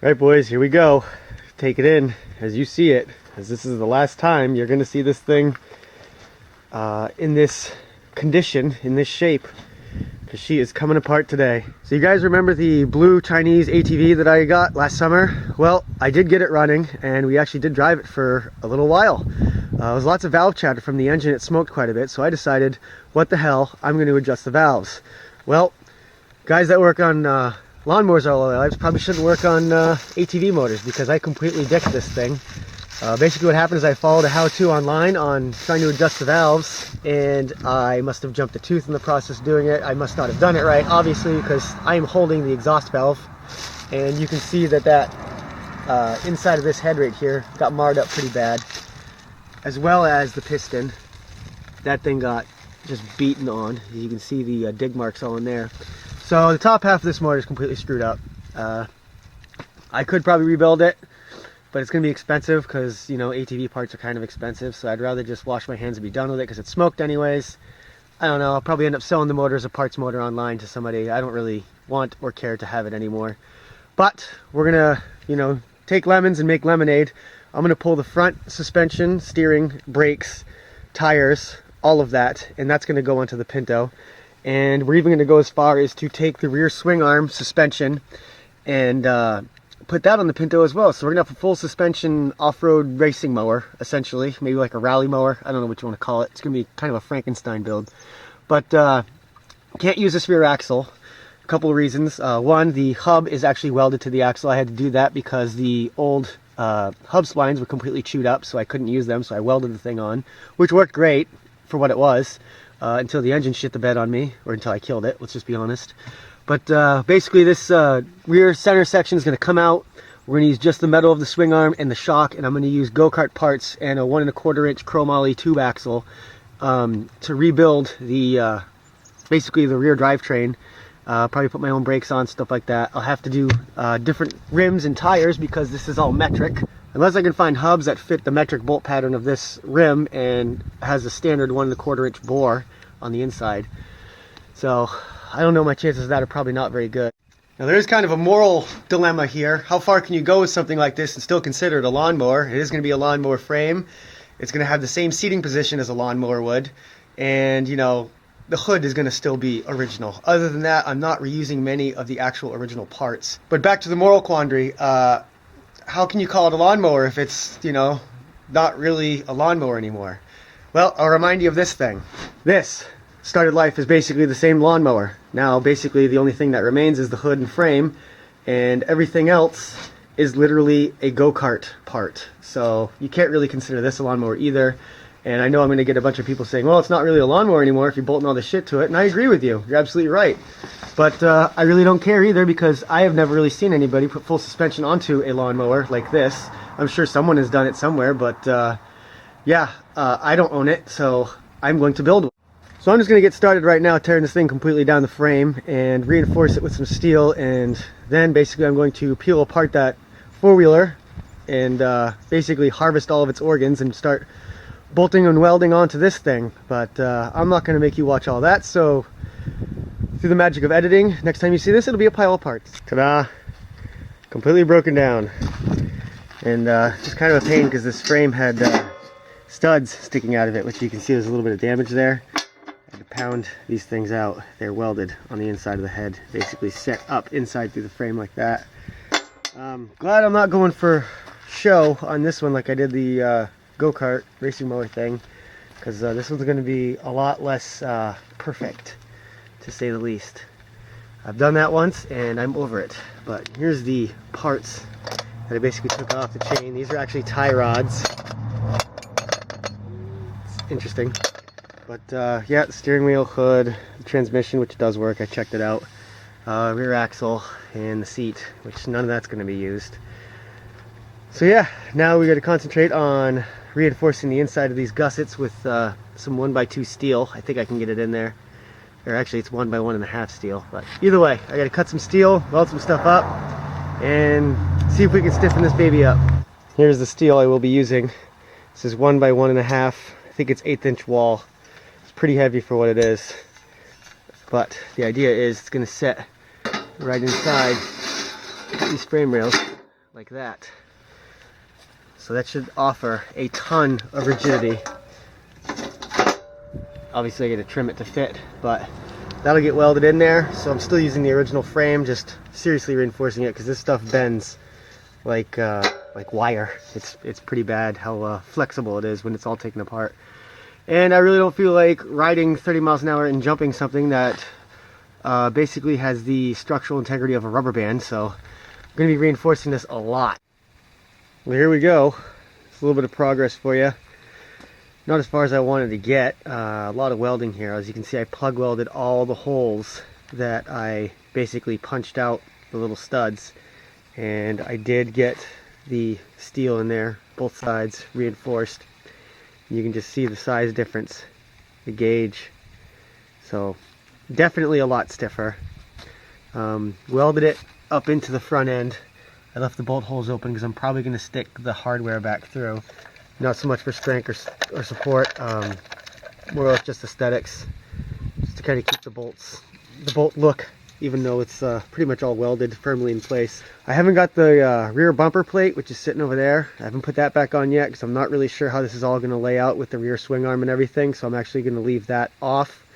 Right, boys, here we go. Take it in as you see it, as this is the last time you're going to see this thing in this condition, in this shape, because she is coming apart today. So you guys remember the blue Chinese ATV that I got last summer? Well, I did get it running, and we actually did drive it for a little while. There was lots of valve chatter from the engine. It smoked quite a bit, so I decided, what the hell, I'm going to adjust the valves. Well, guys that work on lawnmowers all their lives probably shouldn't work on ATV motors, because I completely dicked this thing. Basically what happened is I followed a how-to online on trying to adjust the valves, and I must have jumped a tooth in the process of doing it. I must not have done it right, obviously, because I am holding the exhaust valve, and you can see that inside of this head right here got marred up pretty bad, as well as the piston. That thing got just beaten on. You can see the dig marks all in there. So the top half of this motor is completely screwed up. I could probably rebuild it, but it's going to be expensive because, you know, ATV parts are kind of expensive. So I'd rather just wash my hands and be done with it because it's smoked anyways. I don't know. I'll probably end up selling the motor as a parts motor online to somebody. I don't really want or care to have it anymore. But we're going to, you know, take lemons and make lemonade. I'm going to pull the front suspension, steering, brakes, tires, all of that, and that's going to go onto the Pinto. And we're even going to go as far as to take the rear swing arm suspension and put that on the Pinto as well. So we're going to have a full suspension off-road racing mower, essentially. Maybe like a rally mower. I don't know what you want to call it. It's going to be kind of a Frankenstein build. But can't use this rear axle. A couple of reasons. One, the hub is actually welded to the axle. I had to do that because the old hub splines were completely chewed up, so I couldn't use them. So I welded the thing on, which worked great for what it was. Until the engine shit the bed on me, or until I killed it, let's just be honest. But basically this rear center section is going to come out. We're going to use just the metal of the swing arm and the shock, and I'm going to use go-kart parts and a 1 1/4 inch chromoly tube axle to rebuild the basically the rear drivetrain. Probably put my own brakes on, stuff like that. I'll have to do different rims and tires because this is all metric. Unless I can find hubs that fit the metric bolt pattern of this rim and has a standard 1 1/4 inch bore on the inside. So I don't know, my chances of that are probably not very good. Now there is kind of a moral dilemma here. How far can you go with something like this and still consider it a lawnmower? It is going to be a lawnmower frame. It's going to have the same seating position as a lawnmower would. And, you know, the hood is going to still be original. Other than that, I'm not reusing many of the actual original parts. But back to the moral quandary. How can you call it a lawnmower if it's, you know, not really a lawnmower anymore? Well, I'll remind you of this thing. This started life as basically the same lawnmower. Now, basically, the only thing that remains is the hood and frame, and everything else is literally a go-kart part. So you can't really consider this a lawnmower either. And I know I'm going to get a bunch of people saying, well, it's not really a lawnmower anymore if you're bolting all this shit to it. And I agree with you. You're absolutely right. But I really don't care either, because I have never really seen anybody put full suspension onto a lawnmower like this. I'm sure someone has done it somewhere, but yeah, I don't own it, so I'm going to build one. So I'm just going to get started right now, tearing this thing completely down the frame and reinforce it with some steel, and then basically I'm going to peel apart that four-wheeler and basically harvest all of its organs and start bolting and welding onto this thing. But I'm not going to make you watch all that, so through the magic of editing, next time you see this, it'll be a pile of parts. Ta-da! Completely broken down. And just kind of a pain because this frame had studs sticking out of it, which you can see there's a little bit of damage there. I had to pound these things out. They're welded on the inside of the head, basically set up inside through the frame like that. Glad I'm not going for show on this one like I did the go-kart racing mower thing, because this one's going to be a lot less perfect, to say the least. I've done that once and I'm over it. But here's the parts that I basically took off the chain. These are actually tie rods. It's interesting. But yeah, the steering wheel, hood, the transmission, which does work, I checked it out, rear axle, and the seat, which none of that's going to be used. So yeah, now we got to concentrate on reinforcing the inside of these gussets with some 1x2 steel. I think I can get it in there. Or actually it's 1 by 1.5 steel, but either way, I gotta cut some steel, weld some stuff up, and see if we can stiffen this baby up. Here's the steel I will be using. This is 1 by 1.5. I think it's 1/8 inch wall. It's pretty heavy for what it is, but the idea is it's gonna set right inside these frame rails. like that. So that should offer a ton of rigidity. Obviously I got to trim it to fit, but that'll get welded in there. So I'm still using the original frame, just seriously reinforcing it because this stuff bends like wire. It's pretty bad how flexible it is when it's all taken apart. And I really don't feel like riding 30 miles an hour and jumping something that basically has the structural integrity of a rubber band. So I'm going to be reinforcing this a lot. Well, here we go. It's a little bit of progress for you. Not as far as I wanted to get. A lot of welding here. As you can see, I plug welded all the holes that I basically punched out the little studs. And I did get the steel in there, both sides reinforced. You can just see the size difference, the gauge. So definitely a lot stiffer. Welded it up into the front end. I left the bolt holes open because I'm probably going to stick the hardware back through. Not so much for strength or support, more or less just aesthetics, just to kind of keep the bolt look, even though it's pretty much all welded firmly in place. I haven't got the rear bumper plate, which is sitting over there. I haven't put that back on yet because I'm not really sure how this is all going to lay out with the rear swing arm and everything, so I'm actually going to leave that off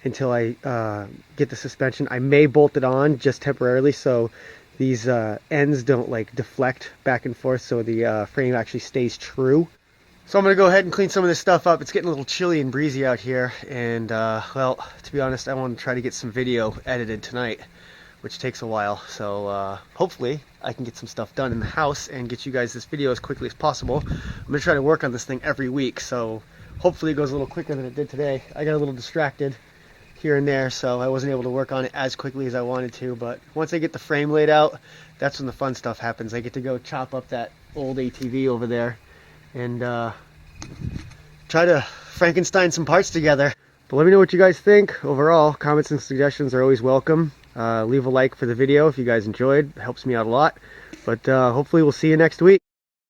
until I get the suspension. I may bolt it on just temporarily so these ends don't like deflect back and forth, so the frame actually stays true. So I'm going to go ahead and clean some of this stuff up. It's getting a little chilly and breezy out here, and well, to be honest, I want to try to get some video edited tonight, which takes a while. So hopefully I can get some stuff done in the house and get you guys this video as quickly as possible. I'm going to try to work on this thing every week, so hopefully it goes a little quicker than it did today. I got a little distracted here and there, so I wasn't able to work on it as quickly as I wanted to, but once I get the frame laid out, that's when the fun stuff happens. I get to go chop up that old ATV over there and try to Frankenstein some parts together. But let me know what you guys think. Overall, comments and suggestions are always welcome. Leave a like for the video if you guys enjoyed. It helps me out a lot. But hopefully we'll see you next week.